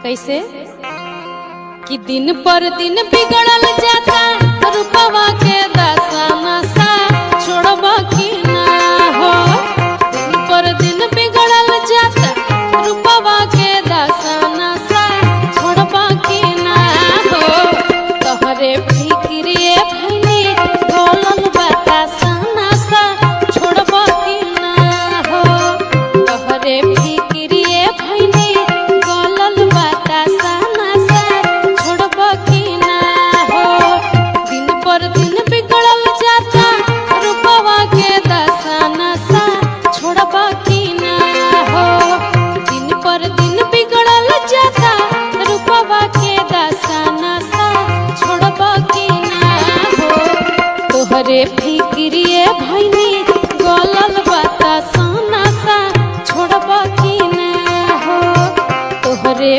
कैसे कि दिन पर दिन बिगड़ल जाता रूपवा के दशा नशा छोड़बा की ना हो। दिन पर दिन बिगड़ल जाता रूपवा के दशा नशा छोड़बा की ना हो। तोहरे फिक्रिए भइनी गलल बतासा नशा छोड़बा की ना हो। तोहरे फिक्रिए भइनी गलल बतासा नशा छोड़बा की ना हो। दिन पर दिन बिगड़ल जाता रूपवा के दशा नशा छोड़बा की ना हो। दिन पर दिन बिगड़ल जाता रूपवा के दशा नशा छोड़बा की ना हो। तोहरे फिक्रिए भइनी गलल बतासा नशा छोड़बा की ना हो। तोहरे